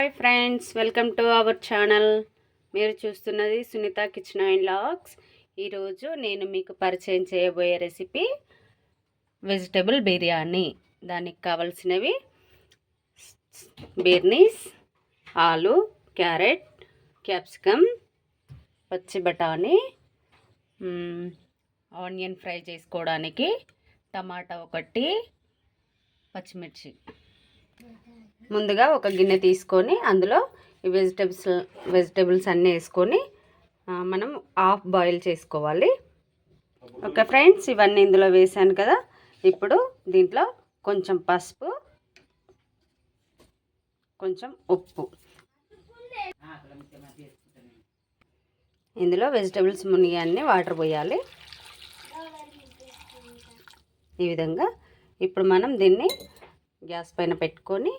Hi friends, welcome to our channel. మీరు చూస్తున్నది Sunitha kitchen and vlogs. ఈరోజు నేను మీకు పరిచయం చేయబోయే రెసిపీ వెజిటబుల్ బిర్యానీ. దానికి కావలసినవి బీర్నీస్, ఆలు, క్యారెట్, క్యాప్సికమ్, పచ్చి బఠానీ, ఆనియన్ ఫ్రై చేసుకోవడానికి టమాటా ఒకటి, పచ్చిమిర్చి. ముందుగా ఒక గిన్నె తీసుకొని అందులో ఈ వెజిటబుల్స్ అన్నీ వేసుకొని మనం హాఫ్ బాయిల్ చేసుకోవాలి. ఓకే ఫ్రెండ్స్, ఇవన్నీ ఇందులో వేసాను కదా. ఇప్పుడు దీంట్లో కొంచెం పసుపు, కొంచెం ఉప్పు, ఇందులో వెజిటబుల్స్ మునిగాన్ని వాటర్ పోయాలి ఈ విధంగా. ఇప్పుడు మనం దీన్ని గ్యాస్ పైన పెట్టుకొని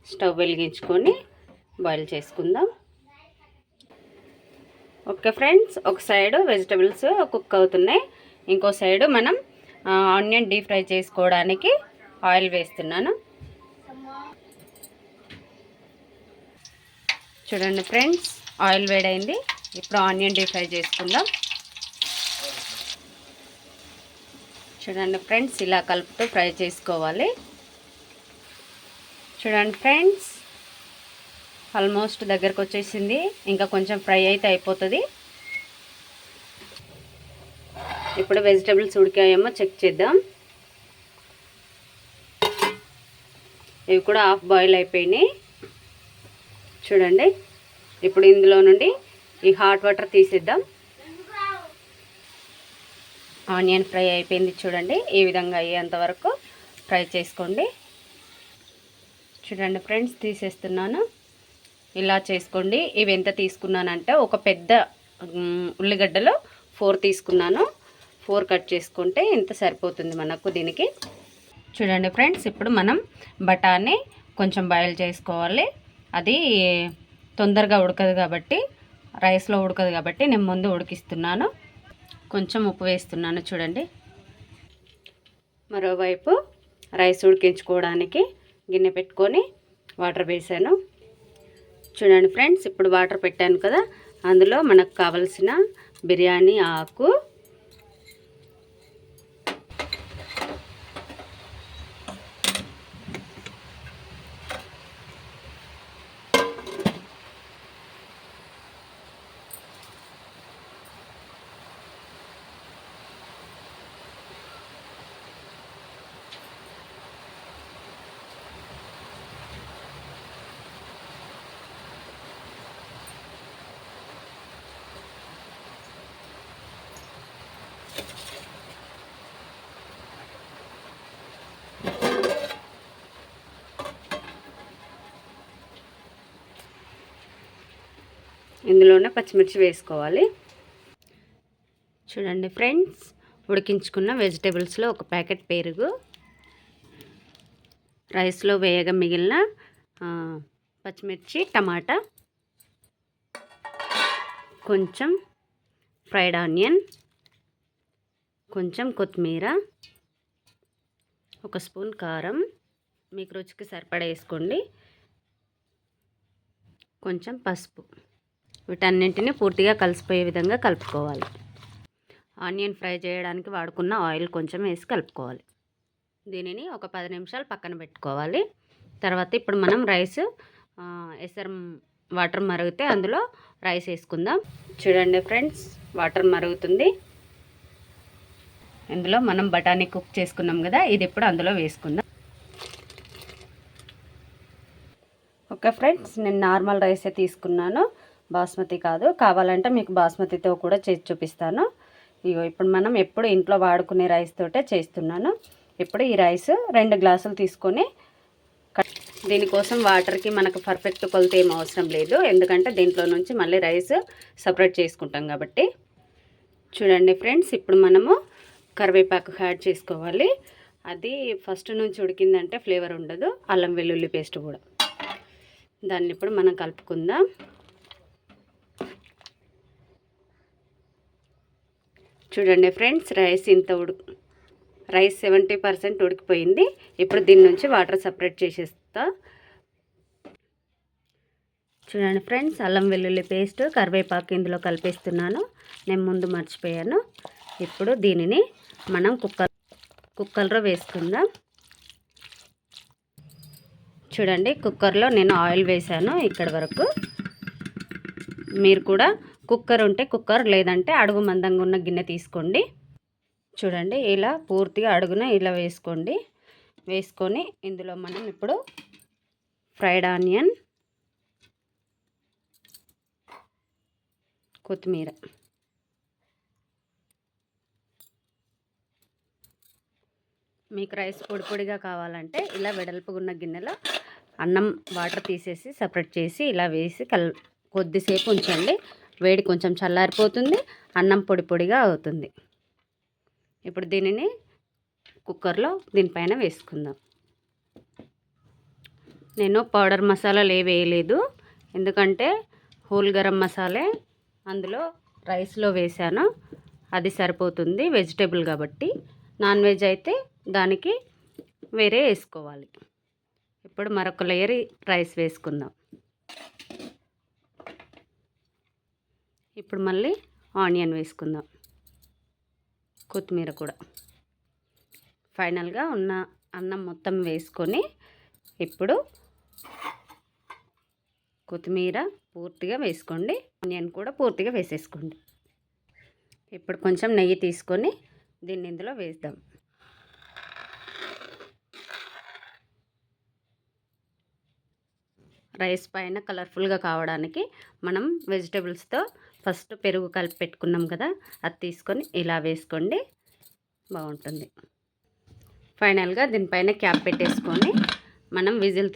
స్టవ్ వెలిగించుకొని బాయిల్ చేసుకుందాం. ఓకే ఫ్రెండ్స్, ఒక సైడు వెజిటబుల్స్ కుక్ అవుతున్నాయి, ఇంకో సైడు మనం ఆనియన్ డీప్ ఫ్రై చేసుకోవడానికి ఆయిల్ వేస్తున్నాను. చూడండి ఫ్రెండ్స్, ఆయిల్ వేడైంది. ఇప్పుడు ఆనియన్ డీప్ ఫ్రై చేసుకుందాం. చూడండి ఫ్రెండ్స్, ఇలా కలుపుతూ ఫ్రై చేసుకోవాలి. చూడండి ఫ్రెండ్స్, ఆల్మోస్ట్ దగ్గరకు వచ్చేసింది. ఇంకా కొంచెం ఫ్రై అయితే అయిపోతుంది. ఇప్పుడు వెజిటబుల్స్ ఉడికాయేమో చెక్ చేద్దాం. ఇవి కూడా హాఫ్ బాయిల్ అయిపోయినాయి. చూడండి, ఇప్పుడు ఇందులో నుండి ఈ హాట్ వాటర్ తీసేద్దాం. ఆనియన్ ఫ్రై అయిపోయింది. చూడండి, ఈ విధంగా అయ్యేంత వరకు ఫ్రై చేసుకోండి. చూడండి ఫ్రెండ్స్, తీసేస్తున్నాను. ఇలా చేసుకోండి. ఇవి ఎంత తీసుకున్నానంటే ఒక పెద్ద ఉల్లిగడ్డలు 4 తీసుకున్నాను. 4 కట్ చేసుకుంటే ఇంత సరిపోతుంది మనకు దీనికి. చూడండి ఫ్రెండ్స్, ఇప్పుడు మనం బఠానీ కొంచెం బాయిల్ చేసుకోవాలి. అది తొందరగా ఉడకదు కాబట్టి, రైస్లో ఉడకదు కాబట్టి నేను ముందు ఉడికిస్తున్నాను. కొంచెం ఉప్పు వేస్తున్నాను. చూడండి, మరోవైపు రైస్ ఉడికించుకోవడానికి గిన్నె పెట్టుకొని వాటర్ వేసాను. చూడండి ఫ్రెండ్స్, ఇప్పుడు వాటర్ పెట్టాను కదా, అందులో మనకు కావలసిన బిర్యానీ ఆకు, ఇందులోనే పచ్చిమిర్చి వేసుకోవాలి. చూడండి ఫ్రెండ్స్, ఉడికించుకున్న వెజిటేబుల్స్లో ఒక ప్యాకెట్ పెరుగు, రైస్లో వేయగా మిగిలిన పచ్చిమిర్చి, టమాటా, కొంచెం ఫ్రైడ్ ఆనియన్, కొంచెం కొత్తిమీర, 1 స్పూన్ కారం, మీకు రుచికి సరిపడా వేసుకోండి, కొంచెం పసుపు. వీటన్నింటినీ పూర్తిగా కలిసిపోయే విధంగా కలుపుకోవాలి. ఆనియన్ ఫ్రై చేయడానికి వాడుకున్న ఆయిల్ కొంచెం వేసి కలుపుకోవాలి. దీనిని ఒక 10 నిమిషాలు పక్కన పెట్టుకోవాలి. తర్వాత ఇప్పుడు మనం రైస్ వాటర్ మరిగితే అందులో రైస్ వేసుకుందాం. చూడండి ఫ్రెండ్స్, వాటర్ మరుగుతుంది. ఇందులో మనం బఠానీ కుక్ చేసుకున్నాం కదా, ఇది ఇప్పుడు అందులో వేసుకుందాం. ఓకే ఫ్రెండ్స్, నేను నార్మల్ రైసే తీసుకున్నాను, బాస్మతి కాదు. కావాలంటే మీకు బాస్మతితో కూడా చేసి చూపిస్తాను. ఇగో ఇప్పుడు మనం ఎప్పుడు ఇంట్లో వాడుకునే రైస్ తోటే చేస్తున్నాను. ఇప్పుడు ఈ రైస్ 2 గ్లాసులు తీసుకొని, దీనికోసం వాటర్కి మనకు పర్ఫెక్ట్ కొలత ఏం అవసరం లేదు, ఎందుకంటే దీంట్లో నుంచి మళ్ళీ రైస్ సపరేట్ చేసుకుంటాం కాబట్టి. చూడండి ఫ్రెండ్స్, ఇప్పుడు మనము కరివేపాకు యాడ్ చేసుకోవాలి. అది ఫస్ట్ నుంచి ఉడికిందంటే ఫ్లేవర్ ఉండదు. అల్లం వెల్లుల్లి పేస్ట్ కూడా. దాన్ని ఇప్పుడు మనం కలుపుకుందాం. చూడండి ఫ్రెండ్స్, రైస్ 70% ఉడికిపోయింది. ఇప్పుడు దీని నుంచి వాటర్ సపరేట్ చేసేస్తా. చూడండి ఫ్రెండ్స్, అల్లం వెల్లుల్లి పేస్ట్, కరివేపాకు ఇందులో కలిపేస్తున్నాను. నేను ముందు మర్చిపోయాను. ఇప్పుడు దీనిని మనం కుక్కర్లో వేసుకుందాం. చూడండి, కుక్కర్లో నేను ఆయిల్ వేసాను ఇక్కడ వరకు. మీరు కూడా కుక్కర్ ఉంటే కుక్కర్, లేదంటే అడుగు మందంగా ఉన్న గిన్నె తీసుకోండి. చూడండి, ఇలా పూర్తిగా అడుగున ఇలా వేసుకోండి. వేసుకొని ఇందులో మనం ఇప్పుడు ఫ్రైడ్ ఆనియన్, కొత్తిమీర, మీకు రైస్ పొడి పొడిగా కావాలంటే ఇలా వెడల్పుగా ఉన్న గిన్నెలో అన్నం వాటర్ తీసేసి సపరేట్ చేసి ఇలా వేసి కొద్దిసేపు ఉంచండి. వేడి కొంచెం చల్లారిపోతుంది, అన్నం పొడి పొడిగా అవుతుంది. ఇప్పుడు దీనిని కుక్కర్లో దీనిపైన వేసుకుందాం. నేను పౌడర్ మసాలాలు ఏవి వేయలేదు, ఎందుకంటే హోల్ గరం మసాలే అందులో రైస్లో వేసాను, అది సరిపోతుంది వెజిటేబుల్ కాబట్టి. నాన్ వెజ్ అయితే దానికి వేరే వేసుకోవాలి. ఇప్పుడు మరొక లేయర్ రైస్ వేసుకుందాం. ఇప్పుడు మళ్ళీ ఆనియన్ వేసుకుందాం, కొత్తిమీర కూడా. ఫైనల్గా ఉన్న అన్నం మొత్తం వేసుకొని ఇప్పుడు కొత్తిమీర పూర్తిగా వేసుకోండి, ఆనియన్ కూడా పూర్తిగా వేసేసుకోండి. ఇప్పుడు కొంచెం నెయ్యి తీసుకొని దీన్ని ఇందులో వేద్దాం. రైస్ పైన కలర్ఫుల్గా కావడానికి మనం వెజిటేబుల్స్తో ఫస్ట్ పెరుగు కలిపి పెట్టుకున్నాం కదా, అది తీసుకొని ఇలా వేసుకోండి, బాగుంటుంది. ఫైనల్గా దీనిపైన క్యాప్ పెట్టేసుకొని మనం విజిల్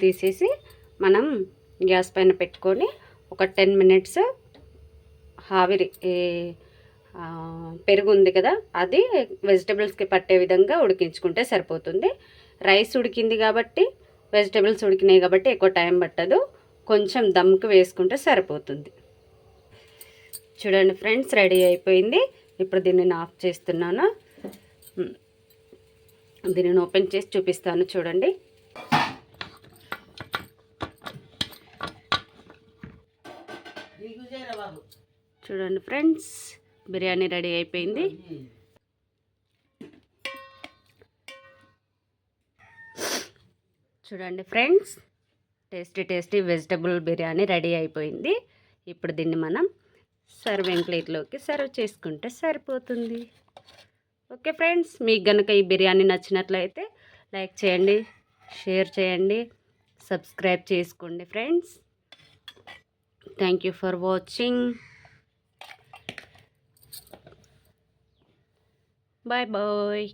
తీసేసి మనం గ్యాస్ పైన పెట్టుకొని ఒక 10 మినిట్స్ ఆవిరి పెరుగు ఉంది కదా, అది వెజిటేబుల్స్కి పట్టే విధంగా ఉడికించుకుంటే సరిపోతుంది. రైస్ ఉడికింది కాబట్టి, వెజిటేబుల్స్ ఉడికినాయి కాబట్టి ఎక్కువ టైం పట్టదు, కొంచెం దమ్కి వేసుకుంటే సరిపోతుంది. చూడండి ఫ్రెండ్స్, రెడీ అయిపోయింది. ఇప్పుడు దీనిని ఆఫ్ చేస్తున్నాను. దీనిని ఓపెన్ చేసి చూపిస్తాను. చూడండి, చూడండి ఫ్రెండ్స్, బిర్యానీ రెడీ అయిపోయింది. చూడండి friends, tasty vegetable biryani ready అయిపోయింది. ఇప్పుడు దీన్ని మనం సర్వింగ్ ప్లేట్లోకి సర్వ్ చేసుకుంటే సరిపోతుంది. ఓకే ఫ్రెండ్స్, మీకు కనుక ఈ బిర్యానీ నచ్చినట్లయితే లైక్ చేయండి, షేర్ చేయండి, సబ్స్క్రైబ్ చేసుకోండి friends. Thank you for watching. Bye bye.